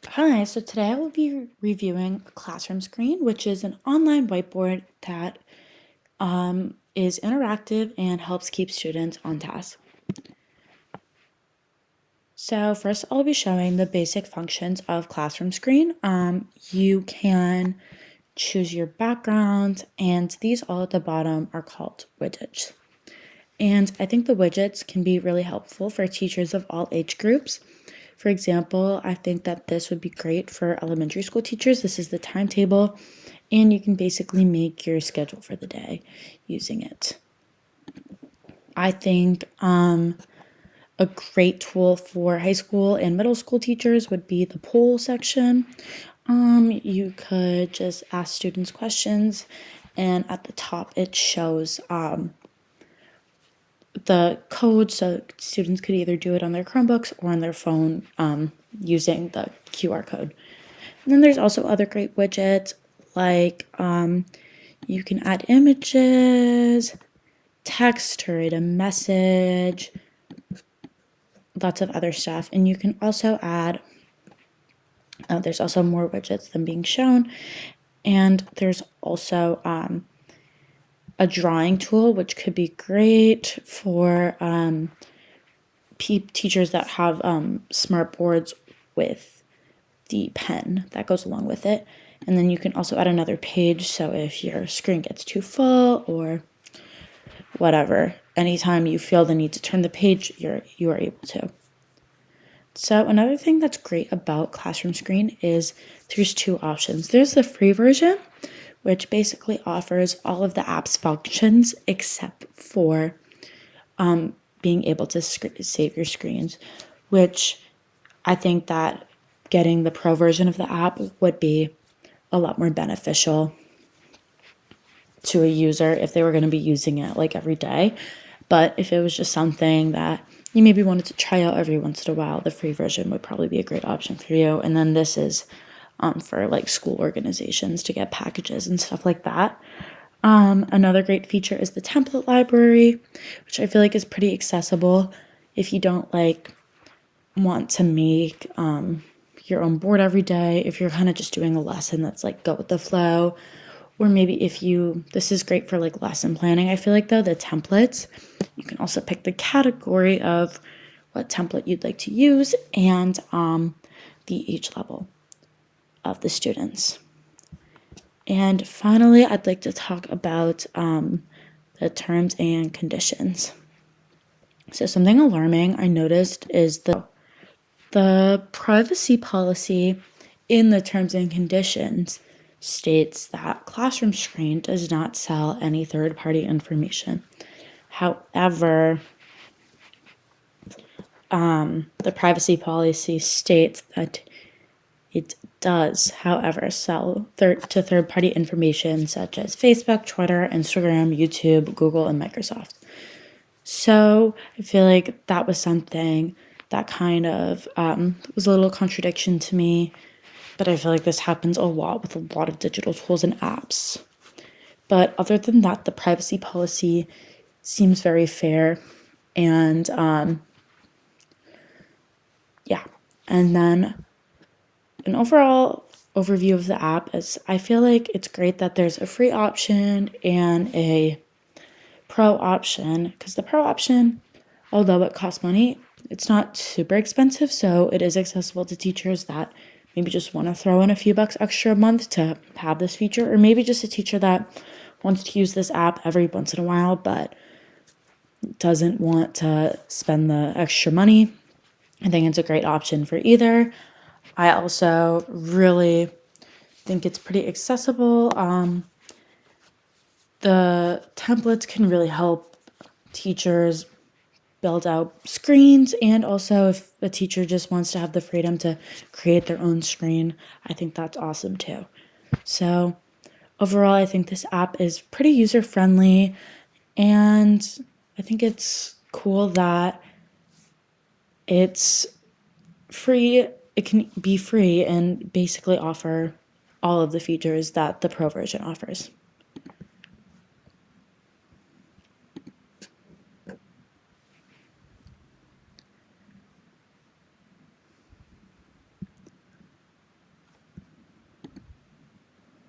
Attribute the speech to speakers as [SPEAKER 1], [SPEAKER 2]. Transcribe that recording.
[SPEAKER 1] Hi, so today I will be reviewing Classroomscreen, which is an online whiteboard that is interactive and helps keep students on task. So first I'll be showing the basic functions of Classroomscreen. You can choose your background, and these all at the bottom are called widgets. And I think the widgets can be really helpful for teachers of all age groups. For example, I think that this would be great for elementary school teachers. This is the timetable, and you can basically make your schedule for the day using it. I think a great tool for high school and middle school teachers would be the poll section. You could just ask students questions, and at the top it shows the code, so students could either do it on their Chromebooks or on their phone using the QR code. And then there's also other great widgets like you can add images, text, to write a message, lots of other stuff. And you can also add, there's also more widgets than being shown. And there's also a drawing tool, which could be great for teachers that have smart boards with the pen that goes along with it. And then you can also add another page, so if your screen gets too full or whatever, anytime you feel the need to turn the page, you are able to. So another thing that's great about Classroomscreen is there's two options. There's the free version, which basically offers all of the app's functions except for being able to save your screens, which I think that getting the pro version of the app would be a lot more beneficial to a user if they were going to be using it like every day. But if it was just something that you maybe wanted to try out every once in a while, the free version would probably be a great option for you. And then this is for like school organizations to get packages and stuff like that. Another great feature is the template library, which I feel like is pretty accessible if you don't want to make your own board every day, if you're kind of just doing a lesson that's like go with the flow, or maybe this is great for like lesson planning. I feel like though the templates, you can also pick the category of what template you'd like to use and the age level of the students. And finally, I'd like to talk about the terms and conditions. So something alarming I noticed is the privacy policy in the terms and conditions states that Classroomscreen does not sell any third-party information. However, the privacy policy states that it does, however, sell to third-party information such as Facebook, Twitter, Instagram, YouTube, Google, and Microsoft. So I feel like that was something that kind of was a little contradiction to me, but I feel like this happens a lot with a lot of digital tools and apps. But other than that, the privacy policy seems very fair, and yeah. And then an overall overview of the app is I feel like it's great that there's a free option and a pro option, because the pro option, although it costs money, it's not super expensive, so it is accessible to teachers that maybe just want to throw in a few bucks extra a month to have this feature, or maybe just a teacher that wants to use this app every once in a while but doesn't want to spend the extra money. I think it's a great option for either. I also really think it's pretty accessible. The templates can really help teachers build out screens, and also if a teacher just wants to have the freedom to create their own screen, I think that's awesome too. So overall, I think this app is pretty user-friendly, and I think it's cool that it's free. It can be free and basically offer all of the features that the pro version offers.